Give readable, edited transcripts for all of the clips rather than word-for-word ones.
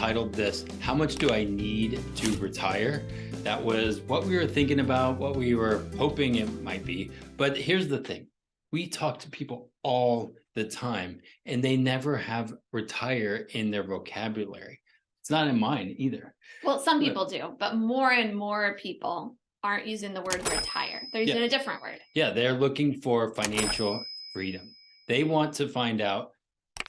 titled this, How Much Do I Need to Retire? That was what we were thinking about, what we were hoping it might be. But here's the thing. We talk to people all the time, and they never have retire in their vocabulary. It's not in mine either. Well, some people do, but more and more people aren't using the word retire. They're using a different word. Yeah, they're looking for financial freedom. They want to find out,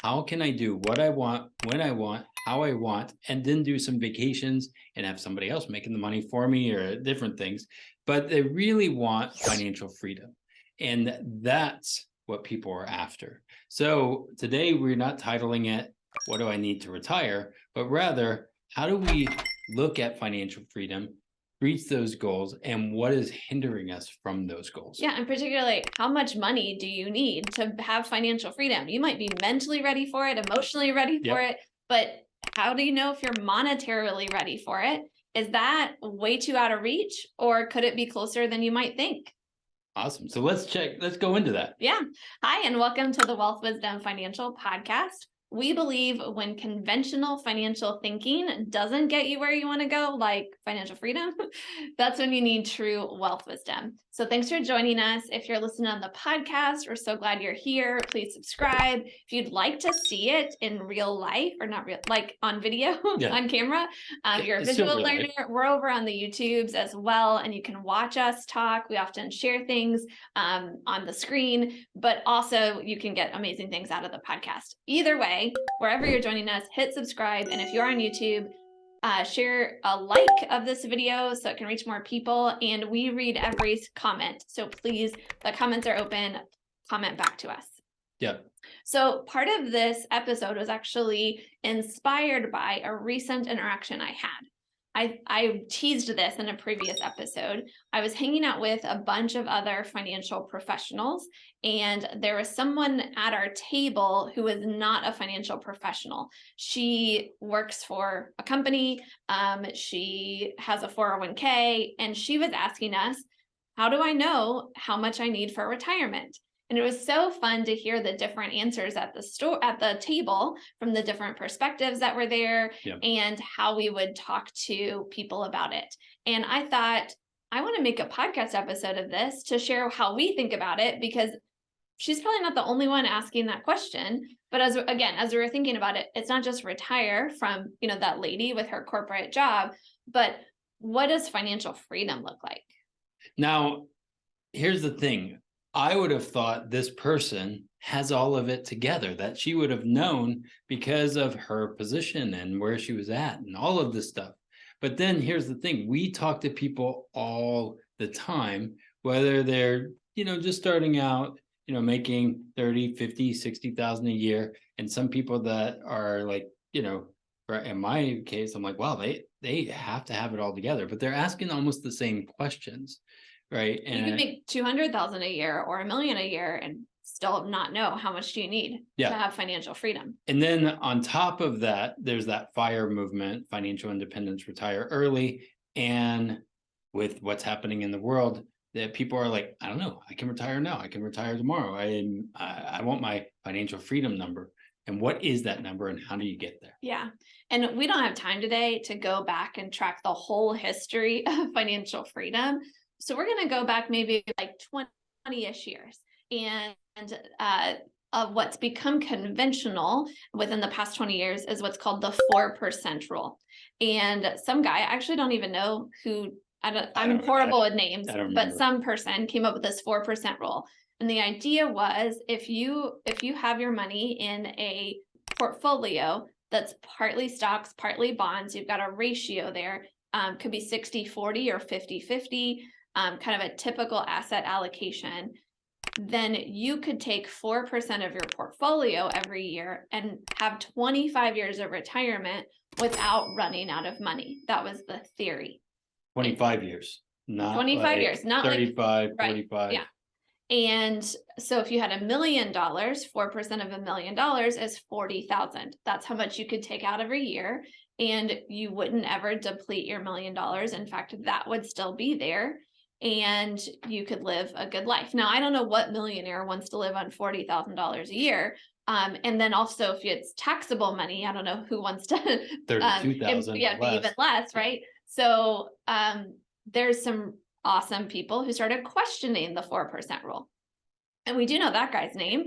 how can I do what I want, when I want, how I want, and then do some vacations and have somebody else making the money for me or different things. But they really want financial freedom. And that's what people are after. So today we're not titling it, What Do I Need to Retire? But rather, how do we look at financial freedom, reach those goals, and what is hindering us from those goals? Yeah, and particularly, how much money do you need to have financial freedom? You might be mentally ready for it, emotionally ready for it, but how do you know if you're monetarily ready for it? Is that way too out of reach, or could it be closer than you might think? Awesome. So let's go into that. Yeah. Hi, and welcome to the Wealth Wisdom Financial Podcast. We believe when conventional financial thinking doesn't get you where you want to go, like financial freedom, that's when you need true wealth wisdom. So thanks for joining us. If you're listening on the podcast, we're so glad you're here. Please subscribe. If you'd like to see it in real life, or not real, like on video, on camera, you're a visual learner. We're over on the YouTubes as well, and you can watch us talk. We often share things on the screen, but also you can get amazing things out of the podcast. Either way, wherever you're joining us, hit subscribe. And if you're on YouTube, share a like of this video so it can reach more people. And we read every comment. So please, the comments are open. Comment back to us. Yeah. So part of this episode was actually inspired by a recent interaction I had. I teased this in a previous episode. I was hanging out with a bunch of other financial professionals, and there was someone at our table who is not a financial professional. She works for a company. She has a 401k, and she was asking us, how do I know how much I need for retirement? And it was so fun to hear the different answers at the table from the different perspectives that were there, and how we would talk to people about it. And I thought, I want to make a podcast episode of this to share how we think about it, because she's probably not the only one asking that question. But as we were thinking about it, it's not just retire from, that lady with her corporate job, but what does financial freedom look like? Now, here's the thing. I would have thought this person has all of it together, that she would have known because of her position and where she was at and all of this stuff. But then here's the thing. We talk to people all the time, whether they're, just starting out, making 30, 50, 60,000 a year. And some people that are like, in my case, I'm like, wow, they have to have it all together, but they're asking almost the same questions. Right. And you could make 200,000 a year or $1 million a year and still not know how much do you need to have financial freedom. And then on top of that, there's that FIRE movement, financial independence, retire early. And with what's happening in the world, that people are like, I don't know, I can retire now. I can retire tomorrow. I want my financial freedom number. And what is that number and how do you get there? Yeah. And we don't have time today to go back and track the whole history of financial freedom. So we're going to go back maybe like 20-ish years, and what's become conventional within the past 20 years is what's called the 4% rule. And some guy, I actually don't even know who, I'm horrible with names, but some person came up with this 4% rule. And the idea was, if you have your money in a portfolio that's partly stocks, partly bonds, you've got a ratio there, could be 60-40 or 50-50. Kind of a typical asset allocation, then you could take 4% of your portfolio every year and have 25 years of retirement without running out of money. That was the theory. 25 years, not 25 years, not 35, like 45. Right, yeah. And so if you had $1 million, 4% of $1 million is 40,000. That's how much you could take out every year, and you wouldn't ever deplete your $1 million. In fact, that would still be there, and you could live a good life. Now, I don't know what millionaire wants to live on $40,000 a year, And then also if it's taxable money, I don't know who wants to 32,000 yeah, or be even less. less, right? So there's some awesome people who started questioning the 4% rule. And we do know that guy's name.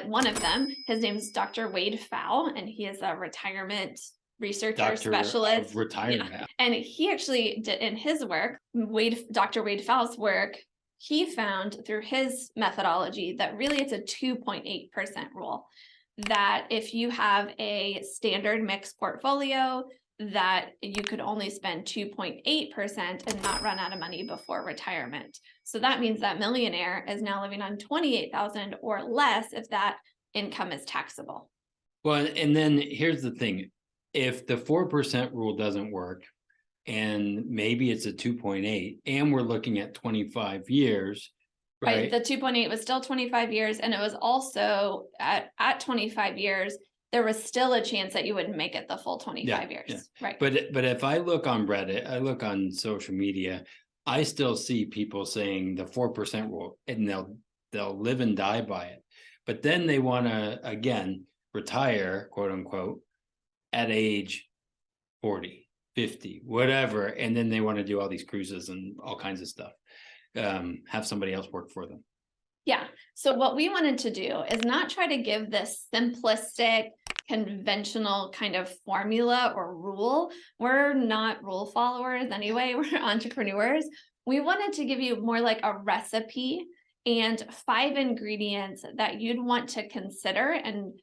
One of them, his name's Dr. Wade Pfau, and he is a retirement researcher Doctor of specialist. retirement. Yeah. And he actually did in his work, Dr. Wade Pfau's work, he found through his methodology that really it's a 2.8% rule. That if you have a standard mixed portfolio, that you could only spend 2.8% and not run out of money before retirement. So that means that millionaire is now living on 28,000 or less if that income is taxable. Well, and then here's the thing. If the 4% rule doesn't work, and maybe it's a 2.8, and we're looking at 25 years, right? The 2.8 was still 25 years, and it was also at 25 years, there was still a chance that you wouldn't make it the full 25 years. Yeah. Right. But if I look on Reddit, I look on social media, I still see people saying the 4% rule, and they'll live and die by it. But then they want to, again, retire, quote unquote, at age 40, 50, whatever. And then they want to do all these cruises and all kinds of stuff. Have somebody else work for them. Yeah. So what we wanted to do is not try to give this simplistic, conventional kind of formula or rule. We're not rule followers anyway. We're entrepreneurs. We wanted to give you more like a recipe and 5 ingredients that you'd want to consider and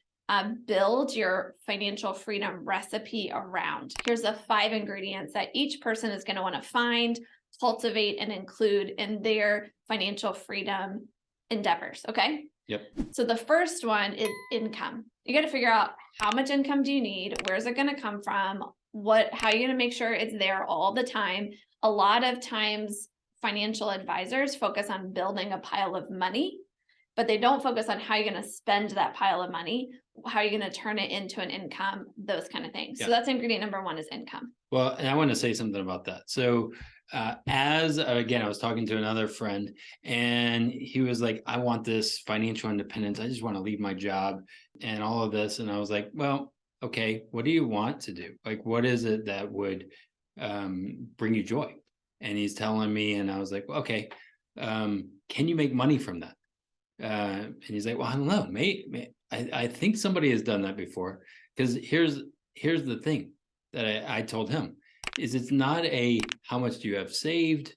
build your financial freedom recipe around. Here's the 5 ingredients that each person is going to want to find, cultivate, and include in their financial freedom endeavors. Okay. Yep. So the first one is income. You got to figure out how much income do you need? Where's it going to come from? How are you going to make sure it's there all the time? A lot of times financial advisors focus on building a pile of money, but they don't focus on how you're going to spend that pile of money, how you're going to turn it into an income, those kind of things. Yeah. So that's ingredient number 1 is income. Well, and I want to say something about that. So again, I was talking to another friend, and he was like, I want this financial independence. I just want to leave my job and all of this. And I was like, well, okay, what do you want to do? Like, what is it that would bring you joy? And he's telling me, and I was like, well, okay, can you make money from that? And he's like, well, I don't know, mate. I think somebody has done that before. Because here's the thing that I told him is it's not a how much do you have saved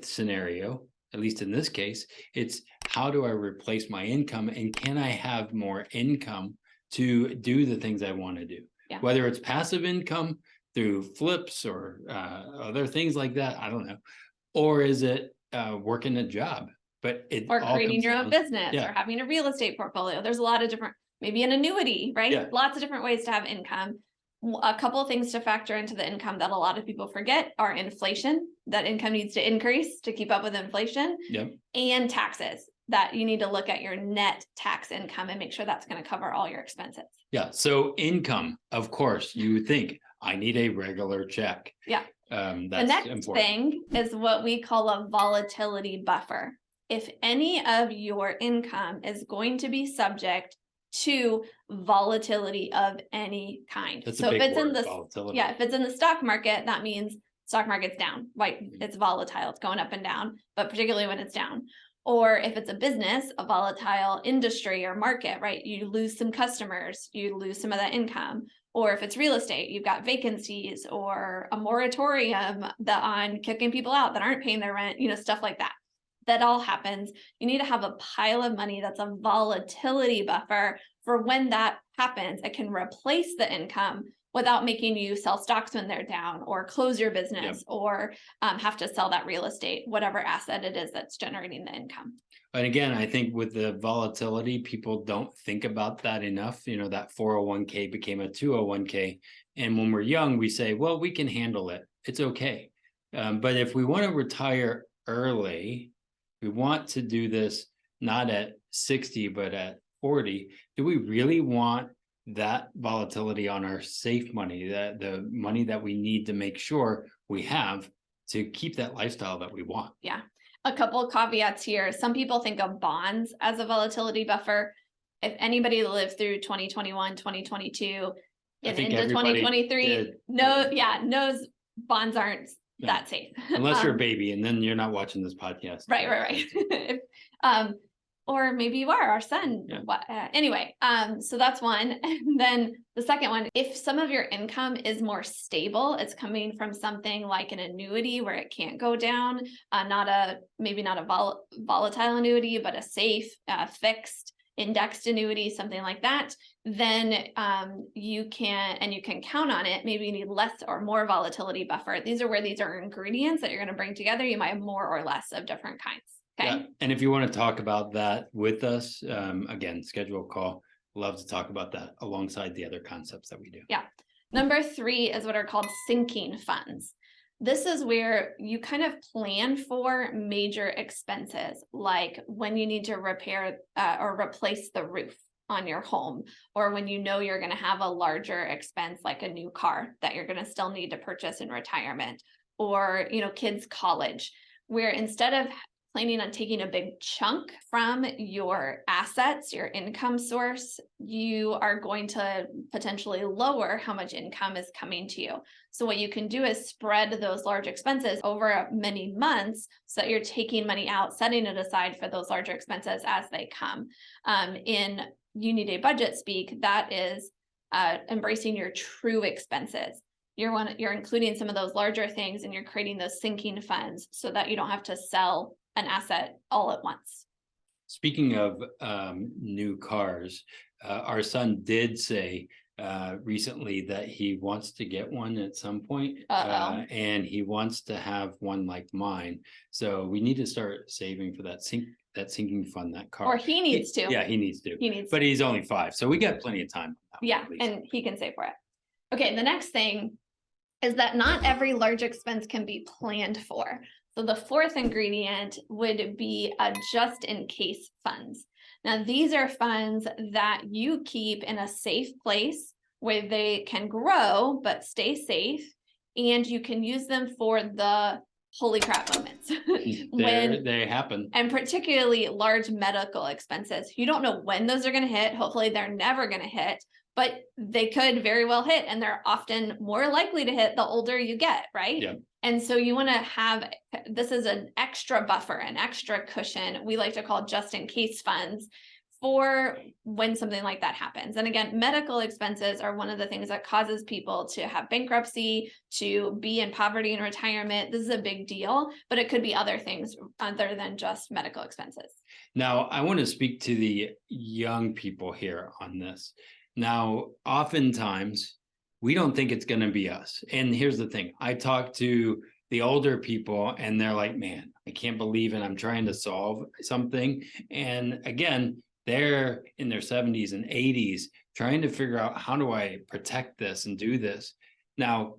scenario, at least in this case. It's how do I replace my income, and can I have more income to do the things I want to do? Yeah. Whether it's passive income through flips or other things like that, I don't know. Or is it working a job? But it or creating your own business, or having a real estate portfolio. There's a lot of different, maybe an annuity, right? Yeah. Lots of different ways to have income. A couple of things to factor into the income that a lot of people forget are inflation, that income needs to increase to keep up with inflation. Yep. And taxes, that you need to look at your net tax income and make sure that's going to cover all your expenses. Yeah. So income, of course, you would think I need a regular check. Yeah. That's the next important thing is what we call a volatility buffer. If any of your income is going to be subject to volatility of any kind. That's so if it's word, in the volatility. Yeah, if it's in the stock market, that means stock market's down, right? It's volatile, it's going up and down, but particularly when it's down. Or if it's a business, a volatile industry or market, right? You lose some customers, you lose some of that income. Or if it's real estate, you've got vacancies or a moratorium on kicking people out that aren't paying their rent, stuff like that. That all happens. You need to have a pile of money that's a volatility buffer for when that happens. It can replace the income without making you sell stocks when they're down, or close your business, or have to sell that real estate, whatever asset it is that's generating the income. And again, I think with the volatility, people don't think about that enough. That 401k became a 201k. And when we're young, we say, well, we can handle it. It's okay. But if we want to retire early, we want to do this not at 60, but at 40. Do we really want that volatility on our safe money, the money that we need to make sure we have to keep that lifestyle that we want? Yeah. A couple of caveats here. Some people think of bonds as a volatility buffer. if anybody lived through 2021, 2022, I and think into everybody 2023, did. knows bonds aren't Yeah. that safe. Unless you're a baby, and then you're not watching this podcast. Right. Or maybe you are our son. Yeah. Anyway, so that's one. And then the second one, if some of your income is more stable, it's coming from something like an annuity where it can't go down, maybe not a volatile annuity, but a safe, fixed indexed annuity, something like that, then you can count on it. Maybe you need less or more volatility buffer. These are where these are ingredients that you're going to bring together. You might have more or less of different kinds. Okay. Yeah. And if you want to talk about that with us, again, schedule a call. Love to talk about that alongside the other concepts that we do. Yeah. Number 3 is what are called sinking funds. This is where you kind of plan for major expenses, like when you need to repair or replace the roof on your home, or when you know you're going to have a larger expense like a new car that you're going to still need to purchase in retirement, or kids' college, where instead of planning on taking a big chunk from your assets, your income source, you are going to potentially lower how much income is coming to you. So what you can do is spread those large expenses over many months so that you're taking money out, setting it aside for those larger expenses as they come. In You Need a Budget speak, that is embracing your true expenses. You're including some of those larger things, and you're creating those sinking funds so that you don't have to sell an asset all at once. Speaking of new cars, our son did say recently that he wants to get one at some point, and he wants to have one like mine. So we need to start saving for that sinking fund, that car. Or he needs to. Yeah, he needs to. But he's only 5, so we got plenty of time. Yeah, and he can save for it. Okay, the next thing is that not every large expense can be planned for. So the 4th ingredient would be a just-in-case funds. Now, these are funds that you keep in a safe place where they can grow but stay safe, and you can use them for the holy crap moments. when they happen. And particularly large medical expenses. You don't know when those are going to hit. Hopefully, they're never going to hit, but they could very well hit, and they're often more likely to hit the older you get, right? Yeah. And so you want to have, this is an extra buffer, an extra cushion, we like to call just in case funds, for when something like that happens. And again, medical expenses are one of the things that causes people to have bankruptcy, to be in poverty in retirement. This is a big deal, but it could be other things other than just medical expenses. Now, I want to speak to the young people here on this. Now, oftentimes, we don't think it's going to be us. And here's the thing. I talk to the older people and they're like, man, I can't believe it. I'm trying to solve something. And again, they're in their 70s and 80s trying to figure out, how do I protect this and do this? Now,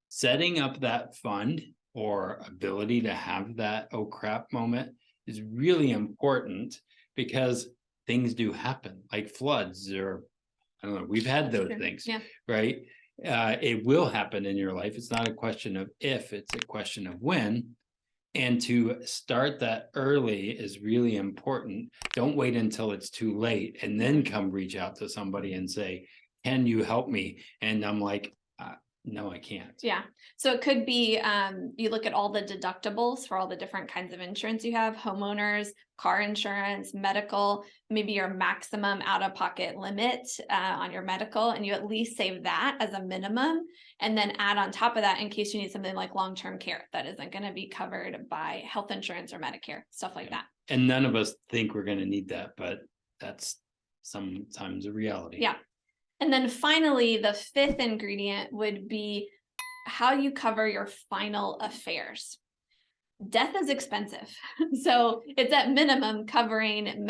setting up that fund or ability to have that oh crap moment is really important, because things do happen, like floods, or I don't know, we've had those things, right? It will happen in your life. It's not a question of if, it's a question of when. And to start that early is really important. Don't wait until it's too late and then come reach out to somebody and say, can you help me? And I'm like, no, I can't. Yeah. So it could be, you look at all the deductibles for all the different kinds of insurance you have: homeowners, car insurance, medical, maybe your maximum out-of-pocket limit on your medical, and you at least save that as a minimum, and then add on top of that in case you need something like long-term care that isn't going to be covered by health insurance or Medicare, stuff like that. And none of us think we're going to need that, but that's sometimes a reality. Yeah. And then finally, the 5th ingredient would be how you cover your final affairs. Death is expensive. So it's at minimum covering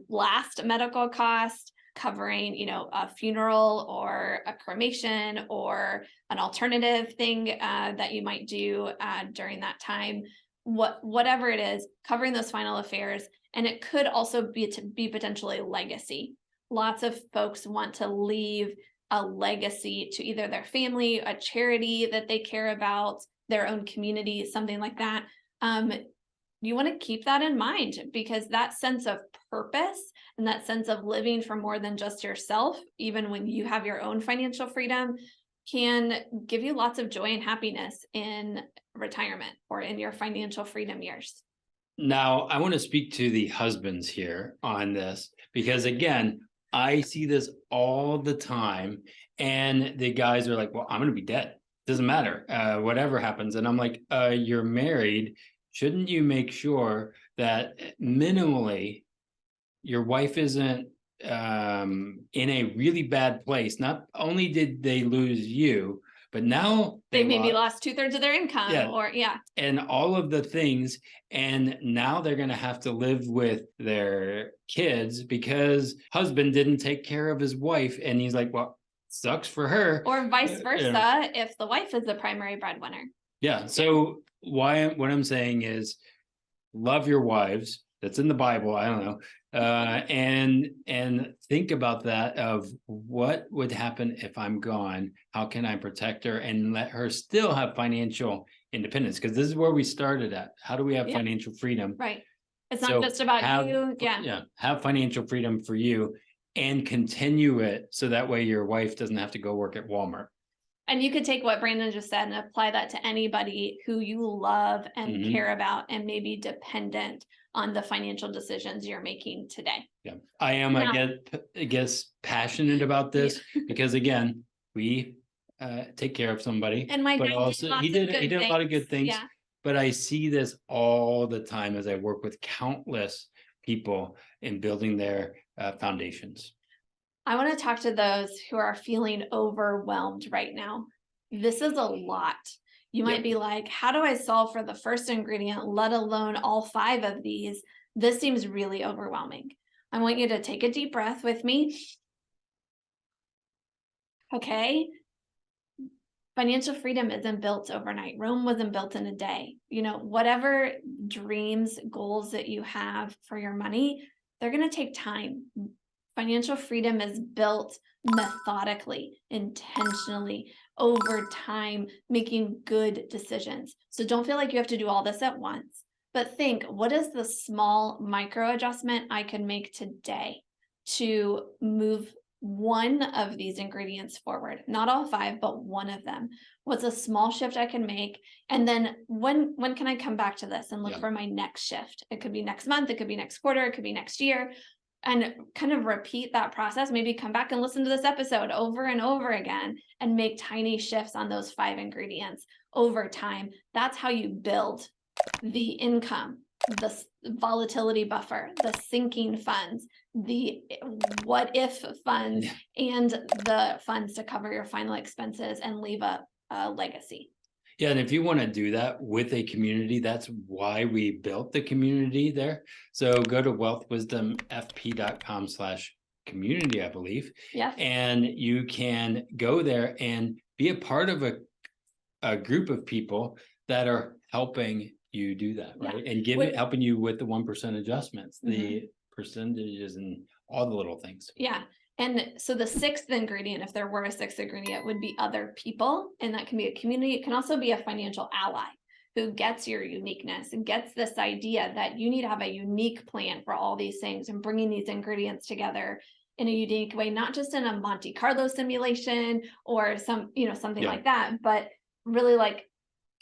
last medical cost, covering, a funeral or a cremation or an alternative thing that you might do during that time. Whatever it is, covering those final affairs. And it could also be potentially legacy. Lots of folks want to leave a legacy to either their family, a charity that they care about, their own community, something like that. You want to keep that in mind, because that sense of purpose, and that sense of living for more than just yourself, even when you have your own financial freedom, can give you lots of joy and happiness in retirement or in your financial freedom years. Now, I want to speak to the husbands here on this, because again, I see this all the time, and the guys are like, well, I'm going to be dead. Doesn't matter, whatever happens. And I'm like, you're married. Shouldn't you make sure that minimally your wife isn't in a really bad place? Not only did they lose you, but now They maybe lost 2/3 of their income, Yeah. or and all of the things. And now they're going to have to live with their kids because husband didn't take care of his wife. And he's like, well, sucks for her. or vice versa, you know. if the wife is the primary breadwinner. Yeah. So what I'm saying is love your wives. That's in the Bible. I don't know. And think about that of what would happen if I'm gone. How can I protect her and let her still have financial independence? Because this is where we started at. How do we have financial freedom? Right. It's not just about you. Yeah. Have financial freedom for you and continue it so that way your wife doesn't have to go work at Walmart. And you could take what Brandon just said and apply that to anybody who you love and care about and maybe dependent on the financial decisions you're making today. Yeah, I am, I guess, passionate about this because again, we take care of somebody. And my but dad also he did a lot of good things. Yeah. But I see this all the time as I work with countless people in building their foundations. I want to talk to those who are feeling overwhelmed right now. This is a lot. You might be like, how do I solve for the first ingredient, let alone all 5 of these? This seems really overwhelming. I want you to take a deep breath with me. Okay. Financial freedom isn't built overnight. Rome wasn't built in a day. You know, whatever dreams, goals that you have for your money, they're going to take time. Financial freedom is built methodically, intentionally, over time, making good decisions. So don't feel like you have to do all this at once, but think, what is the small micro adjustment I can make today to move one of these ingredients forward? Not all 5, but one of them. What's a small shift I can make? And then when can I come back to this and look for my next shift? It could be next month, it could be next quarter, it could be next year. And kind of repeat that process. Maybe come back and listen to this episode over and over again and make tiny shifts on those 5 ingredients over time. That's how you build the income, the volatility buffer, the sinking funds, the what if funds, and the funds to cover your final expenses and leave a legacy. Yeah, and if you want to do that with a community, that's why we built the community there. So go to wealthwisdomfp.com/community, I believe. Yeah. And you can go there and be a part of a group of people that are helping you do that, right? And helping you with the 1% adjustments, the percentages and all the little things. Yeah. And so the 6th ingredient, if there were a 6th ingredient, would be other people. And that can be a community. It can also be a financial ally who gets your uniqueness and gets this idea that you need to have a unique plan for all these things and bringing these ingredients together in a unique way, not just in a Monte Carlo simulation or something like that, but really like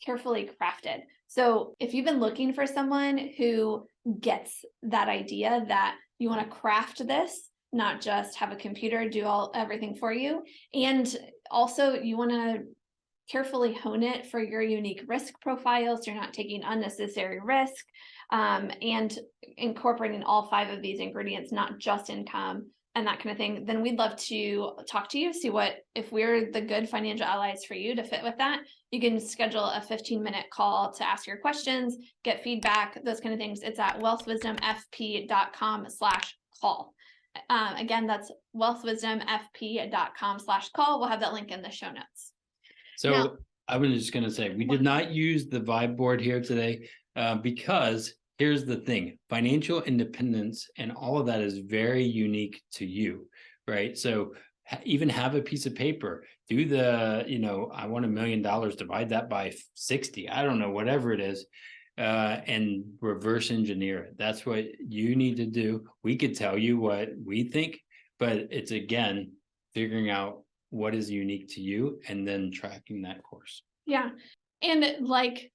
carefully crafted. So if you've been looking for someone who gets that idea that you want to craft this, not just have a computer do everything for you, and also you want to carefully hone it for your unique risk profile, so you're not taking unnecessary risk, and incorporating all 5 of these ingredients, not just income and that kind of thing, then we'd love to talk to you, see if we're the good financial allies for you to fit with that. You can schedule a 15-minute call to ask your questions, get feedback, those kind of things. It's at wealthwisdomfp.com/call. Again, that's wealthwisdomfp.com/call. We'll have that link in the show notes. So now, I was just going to say, we did not use the vibe board here today because here's the thing, financial independence and all of that is very unique to you, right? So even have a piece of paper, do I want $1 million, divide that by 60. I don't know, whatever it is. and reverse engineer it. That's what you need to do. We could tell you what we think, but it's again figuring out what is unique to you and then tracking that course. Yeah. And like,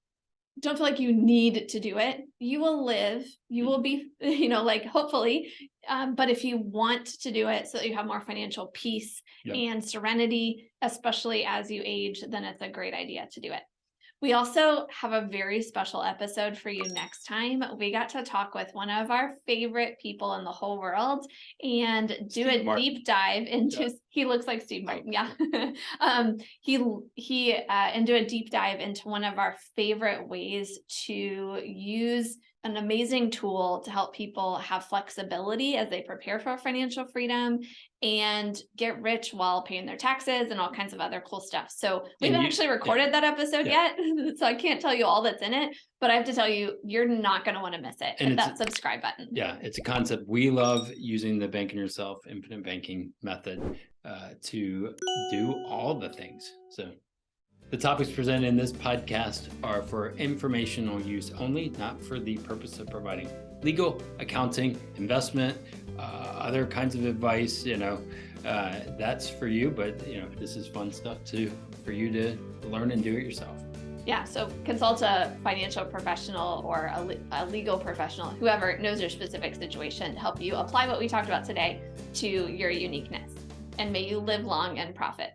don't feel like you need to do it. You will live, you will be, like hopefully, but if you want to do it so that you have more financial peace and serenity, especially as you age, then it's a great idea to do it. We also have a very special episode for you next time. We got to talk with one of our favorite people in the whole world and do Steve a Martin. deep dive into, he looks like Steve Martin. Yeah. And do a deep dive into one of our favorite ways to use an amazing tool to help people have flexibility as they prepare for financial freedom and get rich while paying their taxes and all kinds of other cool stuff. So we haven't actually recorded that episode yet, so I can't tell you all that's in it, but I have to tell you, you're not going to want to miss it. Hit that subscribe button. Yeah, it's a concept. We love using the banking yourself infinite banking method to do all the things. So the topics presented in this podcast are for informational use only, not for the purpose of providing legal, accounting, investment, other kinds of advice. That's for you, but this is fun stuff for you to learn and do it yourself. Yeah, so consult a financial professional or a legal professional, whoever knows your specific situation, to help you apply what we talked about today to your uniqueness. And may you live long and profit.